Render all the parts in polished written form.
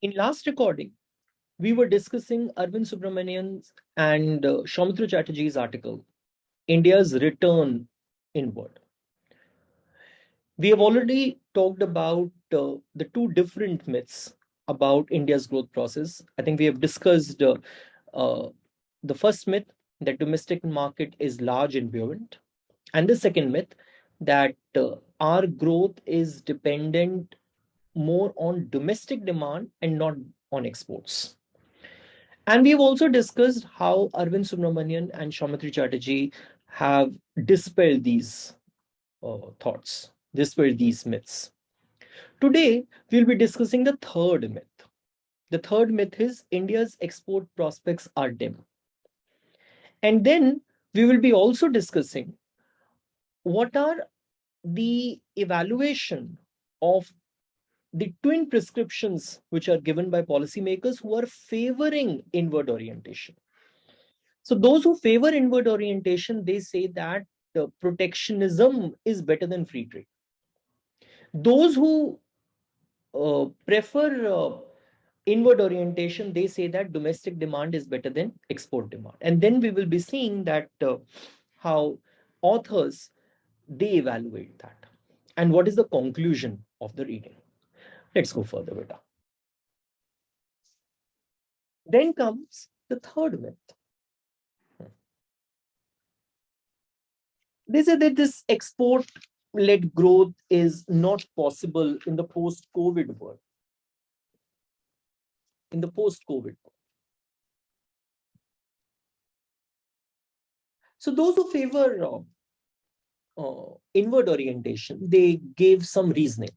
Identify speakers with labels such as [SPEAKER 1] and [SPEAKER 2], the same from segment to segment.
[SPEAKER 1] In last recording, we were discussing Arvind Subramanian's and Shoumitro Chatterjee's article, India's Return Inward. We have already talked about the two different myths about India's growth process. I think we have discussed uh, the first myth, that domestic market is large and buoyant, and the second myth, that our growth is dependent more on domestic demand and not on exports. And we've also discussed how Arvind Subramanian and Shoumitro Chatterjee have dispelled these thoughts, dispelled these myths. Today, we'll be discussing the third myth. The third myth is India's export prospects are dim. And then we will be also discussing what are the evaluation of the twin prescriptions which are given by policymakers who are favoring inward orientation. So those who favor inward orientation, they say that protectionism is better than free trade. Those who prefer inward orientation, they say that domestic demand is better than export demand. And then we will be seeing that how authors, they evaluate that. And what is the conclusion of the reading? Let's go further, beta. Then comes the third myth. They say that this export-led growth is not possible in the post-COVID world. In the post-COVID world. So those who favor inward orientation, they gave some reasoning.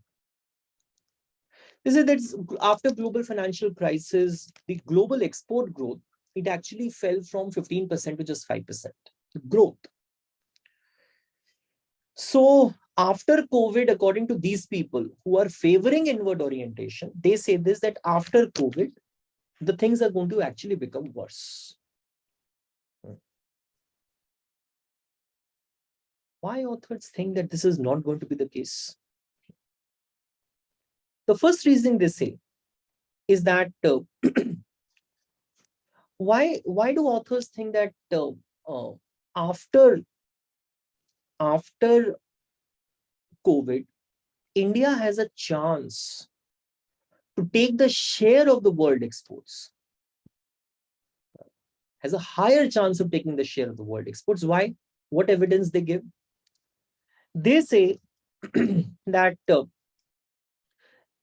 [SPEAKER 1] They said that after global financial crisis, the global export growth, it actually fell from 15% to just 5% growth. So after COVID, according to these people who are favoring inward orientation, they say this, that after COVID, the things are going to actually become worse. Why authors think that this is not going to be the case? The first reason they say is that why do authors think that after COVID, India has a chance to take the share of the world exports, has a higher chance of taking the share of the world exports. Why? What evidence they give? They say that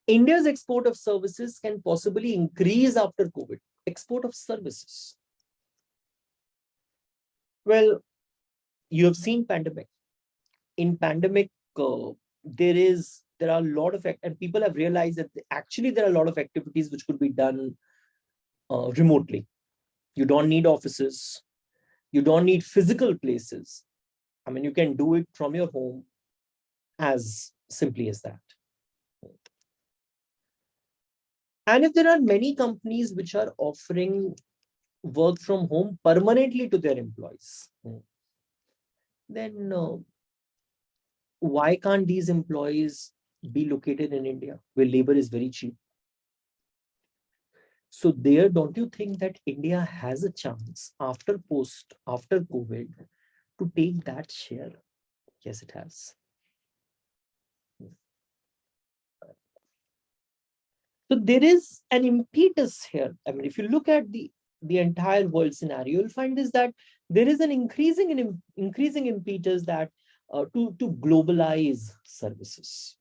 [SPEAKER 1] India's export of services can possibly increase after COVID. Export of services. Well, you have seen pandemic. In pandemic, there are a lot of, and people have realized that actually there are a lot of activities which could be done remotely. You don't need offices. You don't need physical places. I mean, you can do it from your home as simply as that. And if there are many companies which are offering work from home permanently to their employees, then why can't these employees be located in India where labor is very cheap? So there, don't you think that India has a chance after COVID to take that share? Yes, it has. So there is an impetus here. I mean, if you look at the entire world scenario, you'll find is that there is an increasing impetus that to globalize services.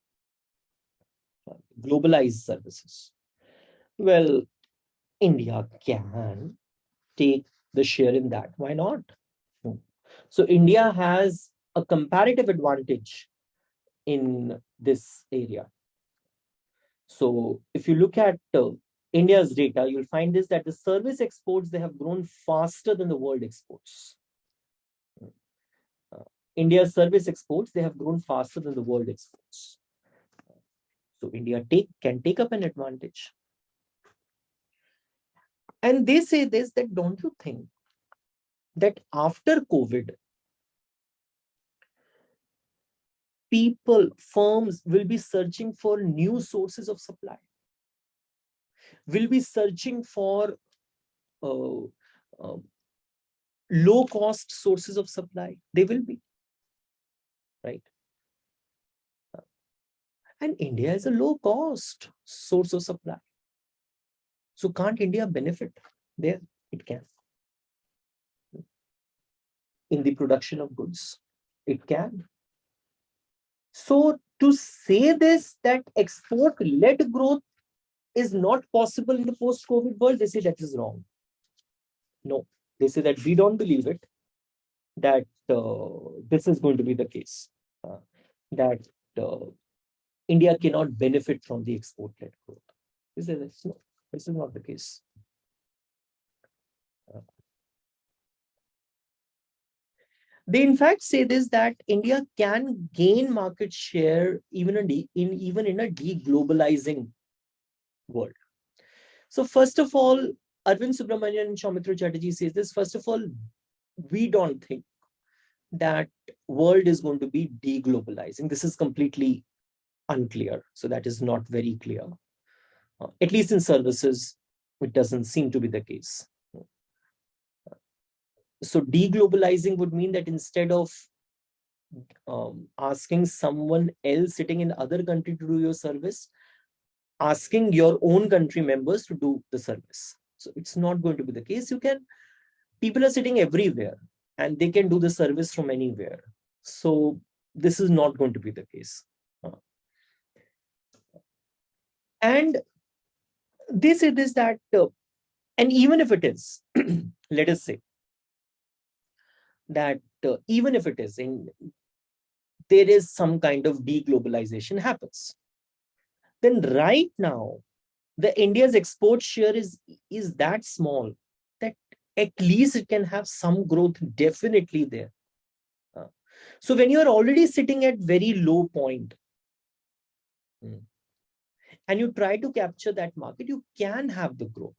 [SPEAKER 1] Globalize services. Well, India can take the share in that. Why not? So India has a comparative advantage in this area. So if you look at India's data, you'll find this, that the service exports, they have grown faster than the world exports. India's service exports, they have grown faster than the world exports. So India can take up an advantage. And they say this, that don't you think that after COVID, firms will be searching for new sources of supply? will be searching for uh, uh, low cost sources of supply. They will be, right? And India is a low cost source of supply. So can't India benefit there? It can. In the production of goods, it can. So to say this, that export-led growth is not possible in the post-COVID world, they say that is wrong. No, they say that we don't believe it, that this is going to be the case, that uh, India cannot benefit from the export-led growth. They say this, no, this is not the case. They in fact say this, that India can gain market share even in a deglobalizing world. So first of all, Arvind Subramanian and Shoumitro Chatterjee says this. First of all, we don't think that world is going to be deglobalizing. This is completely unclear. So that is not very clear. At least in services, it doesn't seem to be the case. So deglobalizing would mean that instead of asking someone else sitting in other country to do your service, asking your own country members to do the service. So it's not going to be the case. People are sitting everywhere and they can do the service from anywhere. So this is not going to be the case. And they say this, that, and even if it is, let us say that even if it is, there is some kind of deglobalization happens, then right now, the India's export share is that small that at least it can have some growth definitely there. So when you are already sitting at very low point and you try to capture that market, you can have the growth.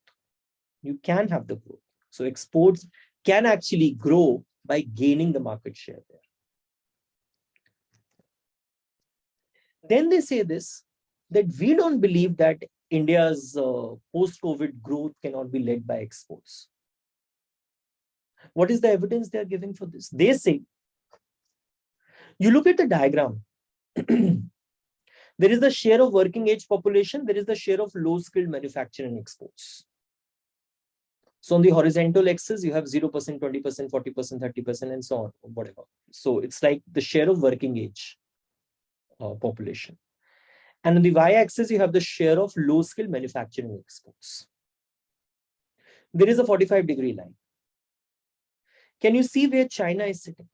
[SPEAKER 1] You can have the growth. So exports can actually grow by gaining the market share there. Then they say this, that we don't believe that India's post-COVID growth cannot be led by exports. What is the evidence they are giving for this? They say, you look at the diagram, there is the share of working age population, there is the share of low-skilled manufacturing exports. So on the horizontal axis, you have 0%, 20%, 40%, 30%, and so on, whatever. So it's like the share of working age population. And on the y-axis, you have the share of low-skilled manufacturing exports. There is a 45-degree line. Can you see where China is sitting?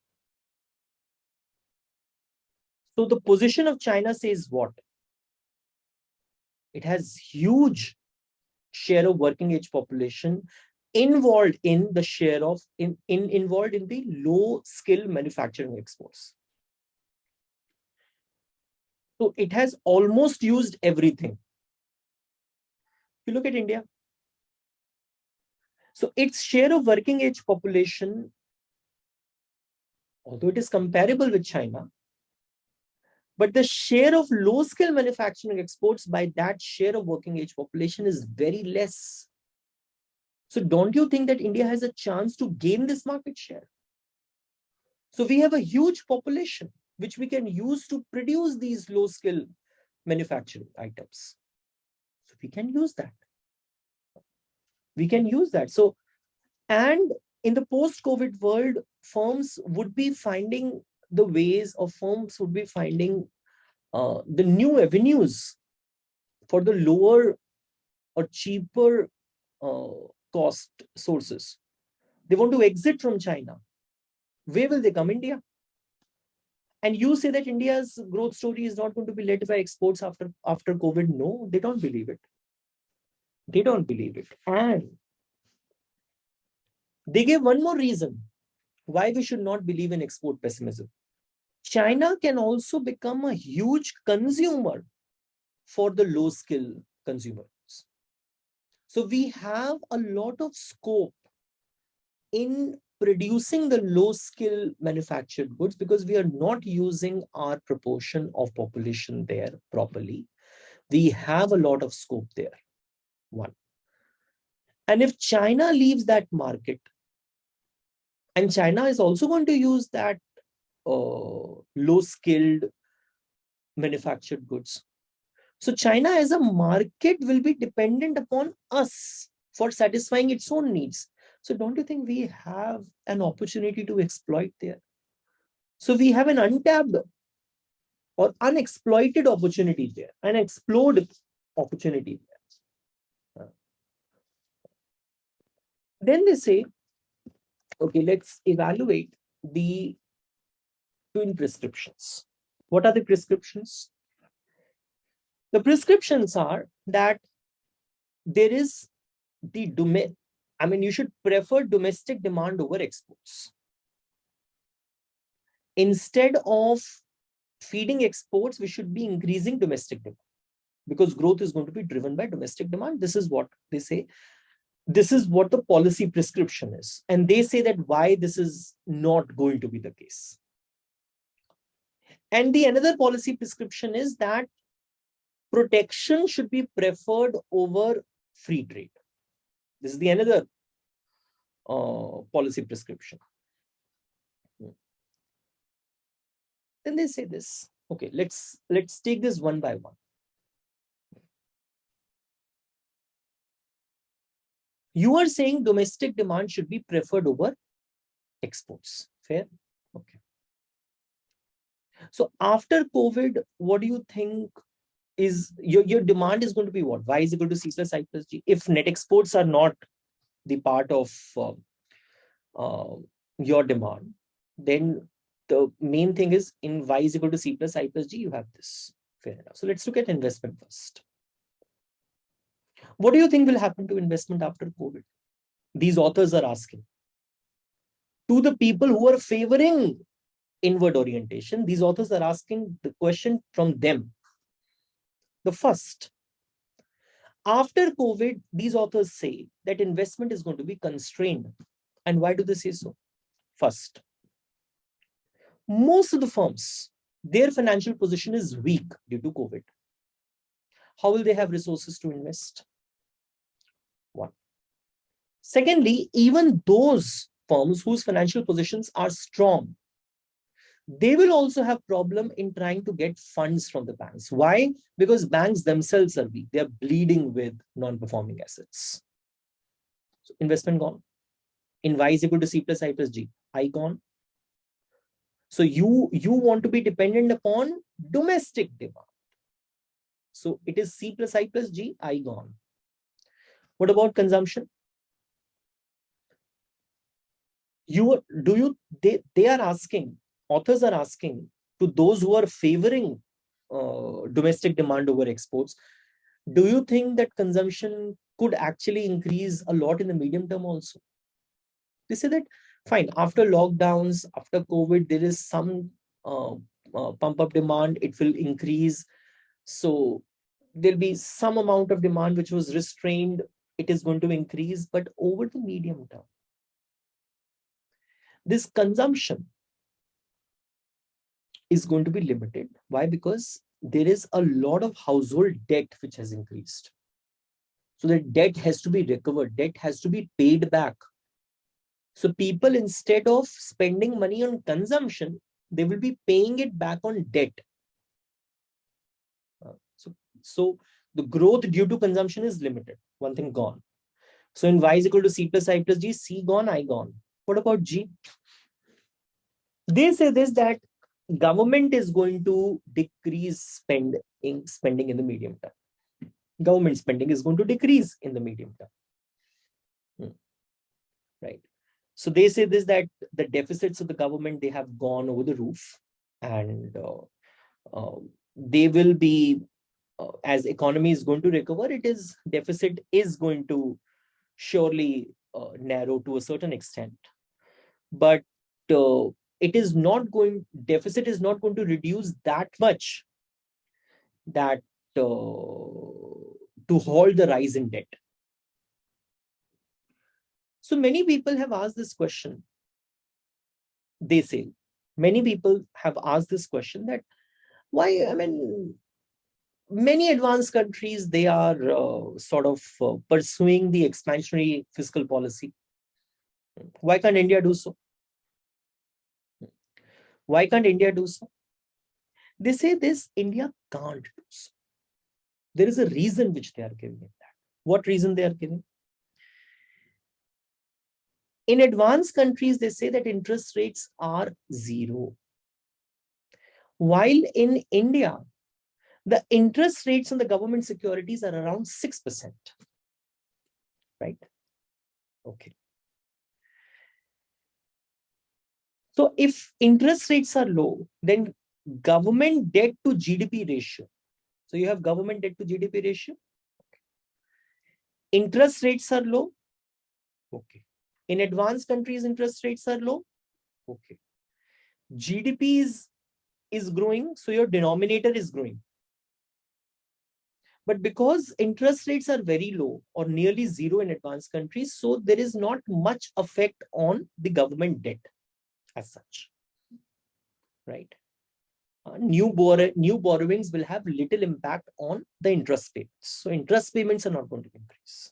[SPEAKER 1] So the position of China says what? It has huge share of working age population involved in the share of involved in the low-skill manufacturing exports. So it has almost used everything. You look at India. So its share of working age population, although it is comparable with China, but the share of low-skill manufacturing exports by that share of working age population is very less. So don't you think that India has a chance to gain this market share? So we have a huge population which we can use to produce these low-skill manufacturing items. So we can use that. We can use that. So, and in the post-COVID world, firms would be finding the ways, or firms would be finding the new avenues for the lower or cheaper cost sources. They want to exit from China. Where will they come? India. And you say that India's growth story is not going to be led by exports after COVID. No, they don't believe it. They don't believe it. And they gave one more reason why we should not believe in export pessimism. China can also become a huge consumer for the low-skill consumers. So we have a lot of scope in producing the low-skill manufactured goods because we are not using our proportion of population there properly. We have a lot of scope there. One. And if China leaves that market, and China is also going to use that low-skilled manufactured goods. So China as a market will be dependent upon us for satisfying its own needs. So don't you think we have an opportunity to exploit there? So we have an untapped or unexploited opportunity there, an explored opportunity there. Then they say, okay, let's evaluate the twin prescriptions. What are the prescriptions? The prescriptions are that there is you should prefer domestic demand over exports. Instead of feeding exports, we should be increasing domestic demand because growth is going to be driven by domestic demand. This is what they say. This is what the policy prescription is. And they say that why this is not going to be the case. And the another policy prescription is that protection should be preferred over free trade. This is the another policy prescription. Then they say this. Okay, let's take this one by one. You are saying domestic demand should be preferred over exports. Fair? Okay. So after COVID, what do you think is your demand is going to be what? Y is equal to C plus I plus G. If net exports are not the part of your demand, then the main thing is in Y is equal to C plus I plus G, you have this. Fair enough. So let's look at investment first. What do you think will happen to investment after COVID? These authors are asking. To the people who are favoring inward orientation, these authors are asking the question from them. The first, after COVID, these authors say that investment is going to be constrained. And why do they say so? First, most of the firms, their financial position is weak due to COVID. How will they have resources to invest? One. Secondly, even those firms whose financial positions are strong, they will also have problem in trying to get funds from the banks. Why? Because banks themselves are weak. They're bleeding with non-performing assets. So investment gone. In Y is equal to C plus I plus G, I gone. So you want to be dependent upon domestic demand. So it is C plus I plus G, I gone. What about consumption? They are asking, authors are asking to those who are favoring domestic demand over exports, do you think that consumption could actually increase a lot in the medium term also? They say that, fine, after lockdowns, after COVID, there is some pump up demand, it will increase. So there'll be some amount of demand which was restrained, it is going to increase, but over the medium term, this consumption is going to be limited. Why? Because there is a lot of household debt which has increased. So that debt has to be recovered, debt has to be paid back. So people, instead of spending money on consumption, they will be paying it back on debt. So the growth due to consumption is limited. One thing gone. So in Y is equal to C plus I plus G, C gone, I gone. What about G? They say this, that government is going to decrease spending in the medium term. Government spending is going to decrease in the medium term. Right. So they say this, that the deficits of the government, they have gone over the roof, and they will be, as economy is going to recover, deficit is going to surely narrow to a certain extent. But deficit is not going to reduce that much that to halt the rise in debt. So many people have asked this question. They say, many people have asked this question, that why, Many advanced countries, they are pursuing the expansionary fiscal policy. Why can't India do so? Why can't India do so? They say this, India can't do so. There is a reason which they are giving it that. What reason they are giving? In advanced countries, they say that interest rates are zero. While in India, the interest rates on the government securities are around 6%. Right? Okay. So if interest rates are low, then government debt to GDP ratio. So you have government debt to GDP ratio. Interest rates are low. Okay. In advanced countries, interest rates are low. Okay. GDP is growing, so your denominator is growing. But because interest rates are very low or nearly zero in advanced countries, so there is not much effect on the government debt as such. Right? New borrowings will have little impact on the interest payments. So interest payments are not going to increase.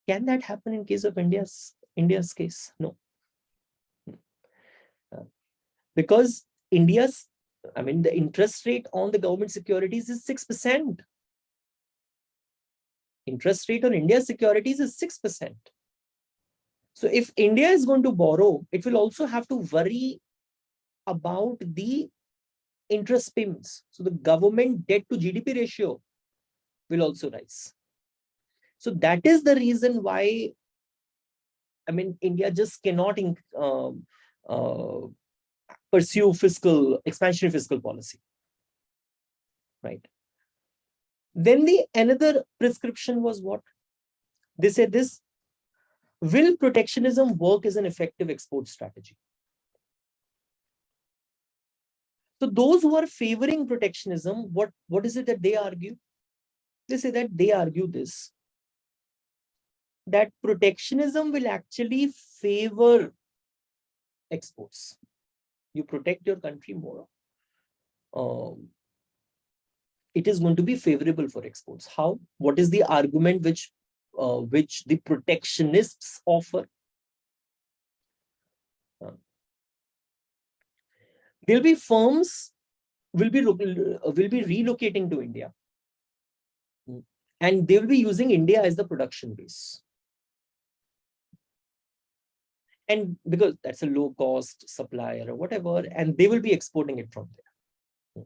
[SPEAKER 1] Can that happen in case of India's case? No. Because the interest rate on the government securities is 6%. Interest rate on India's securities is 6%. So if India is going to borrow, it will also have to worry about the interest payments. So the government debt to GDP ratio will also rise. So that is the reason why, India just cannot pursue expansionary fiscal policy. Right. Then the another prescription was what? They said this, will protectionism work as an effective export strategy? So those who are favoring protectionism, what is it that they argue? They say that they argue this, that protectionism will actually favor exports. You protect your country more. It is going to be favorable for exports. How? What is the argument which the protectionists offer? There'll be firms will be relocating to India, and they will be using India as the production base. And because that's a low cost supplier or whatever, and they will be exporting it from there.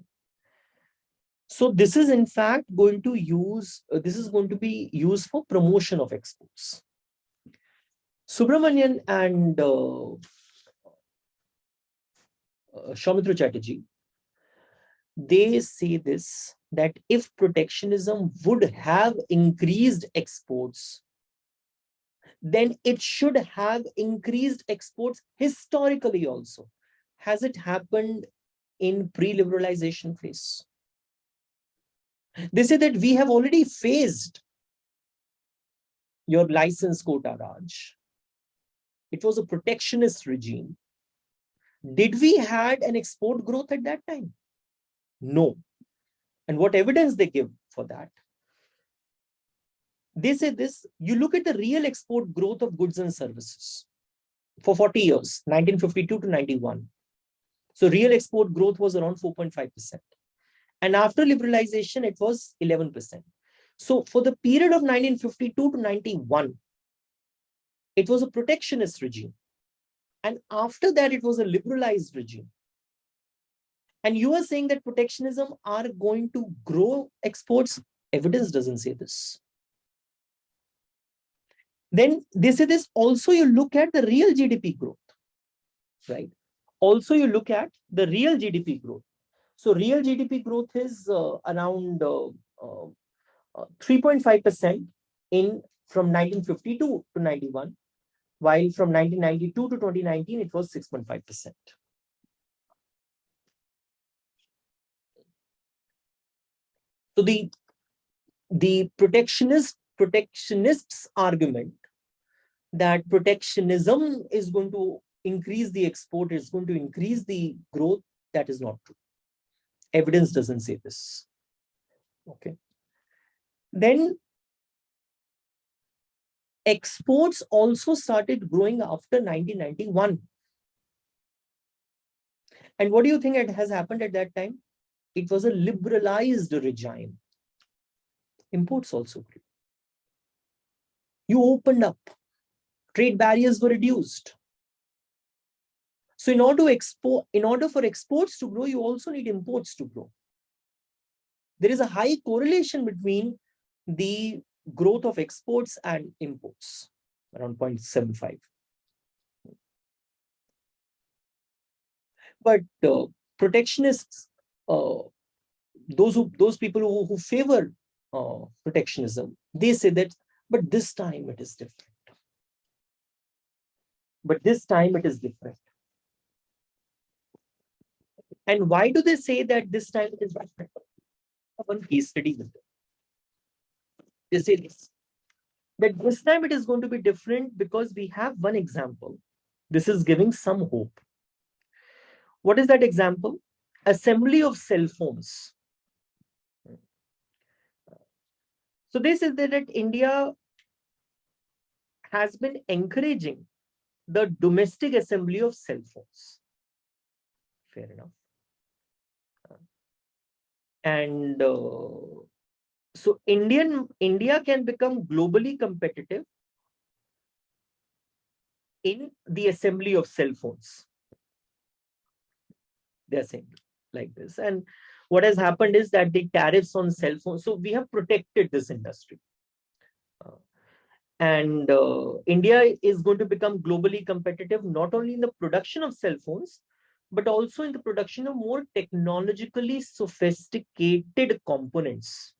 [SPEAKER 1] So this is in fact going to be used for promotion of exports. Subramanian and Shoumitro Chatterjee, they say this, that if protectionism would have increased exports, then it should have increased exports historically also. Has it happened in pre-liberalization phase? They say that we have already phased your license quota Raj. It was a protectionist regime. Did we had an export growth at that time? No. And what evidence they give for that? They say this, you look at the real export growth of goods and services for 40 years, 1952 to 91. So real export growth was around 4.5%. And after liberalization, it was 11%. So for the period of 1952 to 91, it was a protectionist regime. And after that, it was a liberalized regime. And you are saying that protectionism are going to grow exports. Evidence doesn't say this. Then they say this, also you look at the real GDP growth, right? Also you look at the real GDP growth. So real GDP growth is around 3.5% from 1952 to 91, while from 1992 to 2019, it was 6.5%. So the protectionists argument that protectionism is going to increase the export, is going to increase the growth, that is not true. Evidence doesn't say this. Okay. Then exports also started growing after 1991. And what do you think has happened at that time? It was a liberalized regime. Imports also grew. You opened up. Trade barriers were reduced. So in order for exports to grow, you also need imports to grow. There is a high correlation between the growth of exports and imports, around 0.75. But protectionists, those people who favor protectionism, they say that, but this time it is different. But this time it is different. And why do they say that this time it is different? One case study with them. They say this, that this time it is going to be different because we have one example. This is giving some hope. What is that example? Assembly of cell phones. So they say that India has been encouraging the domestic assembly of cell phones. Fair enough. And so India can become globally competitive in the assembly of cell phones. They're saying like this. And what has happened is that the tariffs on cell phones, so we have protected this industry. And India is going to become globally competitive, not only in the production of cell phones, but also in the production of more technologically sophisticated components.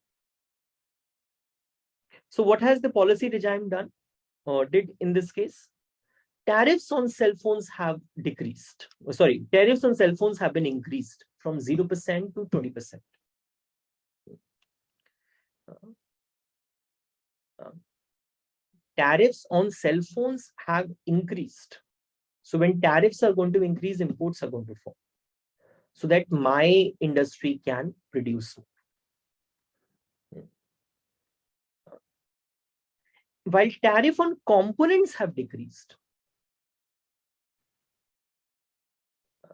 [SPEAKER 1] So what has the policy regime done? Did in this case? Tariffs on cell phones have decreased. Sorry, tariffs on cell phones have been increased from 0% to 20%. Tariffs on cell phones have increased. So when tariffs are going to increase, imports are going to fall, so that my industry can produce more. While tariff on components have decreased,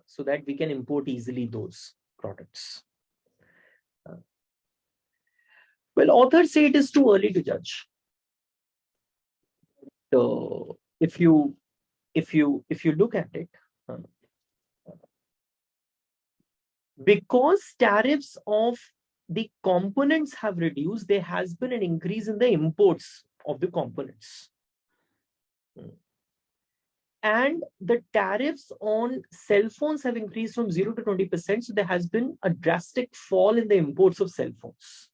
[SPEAKER 1] so that we can import easily those products. Well, authors say it is too early to judge. So if you look at it, because tariffs of the components have reduced, there has been an increase in the imports of the components. And the tariffs on cell phones have increased from 0 to 20%. So there has been a drastic fall in the imports of cell phones.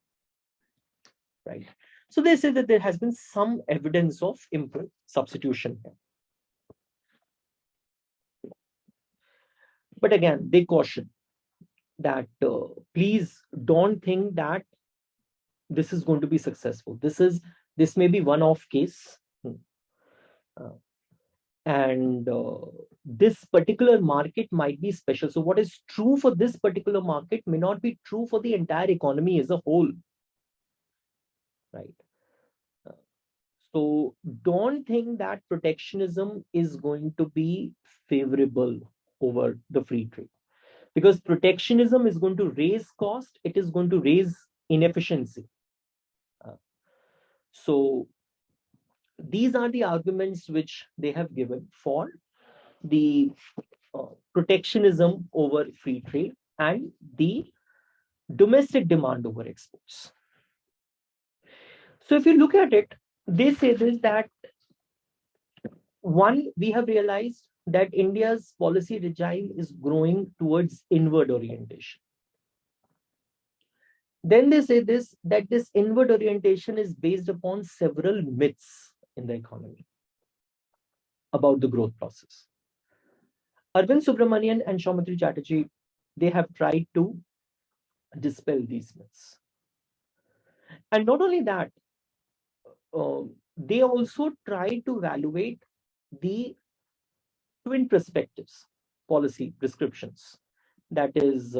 [SPEAKER 1] Right. So they say that there has been some evidence of import substitution here. But again, they caution that please don't think that this is going to be successful. This may be one-off case. And this particular market might be special. So what is true for this particular market may not be true for the entire economy as a whole. Right. So don't think that protectionism is going to be favorable over the free trade, because protectionism is going to raise cost. It is going to raise inefficiency. So these are the arguments which they have given for the protectionism over free trade and the domestic demand over exports. So if you look at it, they say this, that one, we have realized that India's policy regime is growing towards inward orientation. Then they say this, that this inward orientation is based upon several myths in the economy about the growth process. Arvind Subramanian and Shoumitro Chatterjee, they have tried to dispel these myths. And not only that, they also try to evaluate the twin perspectives, policy prescriptions that is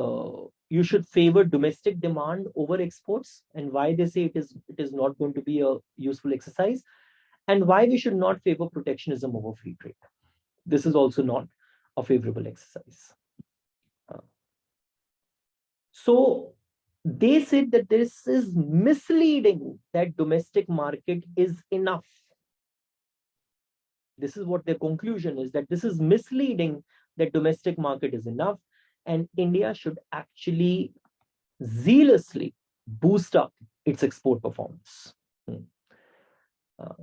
[SPEAKER 1] you should favor domestic demand over exports, and why they say it is not going to be a useful exercise, and why we should not favor protectionism over free trade. This is also not a favorable exercise. So they said that this is misleading, that domestic market is enough. This is what their conclusion is, that this is misleading, that domestic market is enough, and India should actually zealously boost up its export performance.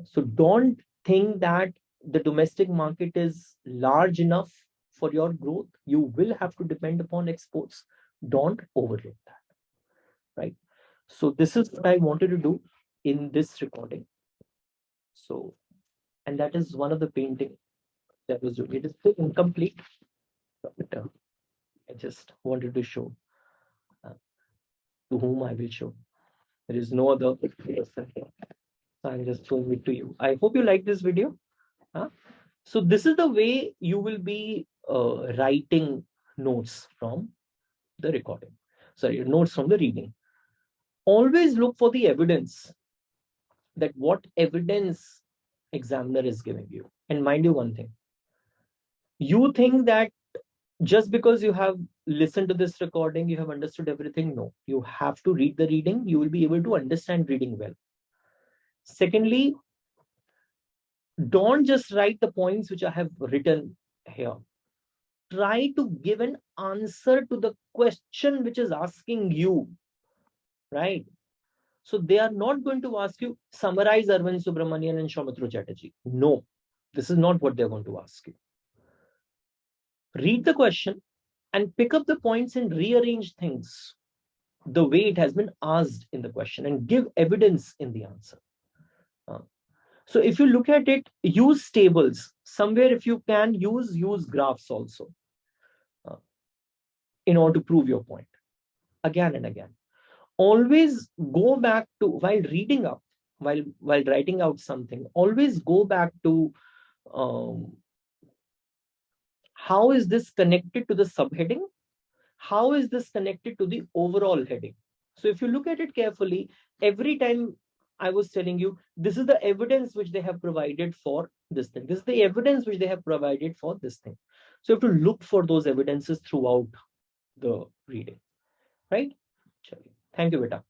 [SPEAKER 1] So don't think that the domestic market is large enough for your growth. You will have to depend upon exports. Don't overlook that, right? So this is what I wanted to do in this recording. So, and that is one of the painting that was doing. It is still incomplete, but I just wanted to show to whom I will show. There is no other person here. I'm just showing it to you. I hope you like this video. So this is the way you will be writing notes from the recording. Sorry, notes from the reading. Always look for the evidence, that what evidence examiner is giving you. And mind you one thing, you think that just because you have listened to this recording, you have understood everything. No, you have to read the reading. You will be able to understand reading well. Secondly, don't just write the points which I have written here. Try to give an answer to the question which is asking you, right? So they are not going to ask you, summarize Arvind Subramanian and Shoumitro Chatterjee. No, this is not what they're going to ask you. Read the question and pick up the points and rearrange things the way it has been asked in the question, and give evidence in the answer. So if you look at it, use tables. Somewhere if you can use graphs also in order to prove your point again and again. Always go back to, while reading up, while writing out something, always go back to how is this connected to the subheading? How is this connected to the overall heading? So if you look at it carefully, every time I was telling you, this is the evidence which they have provided for this thing. This is the evidence which they have provided for this thing. So you have to look for those evidences throughout the reading, right? Thank you, Beta.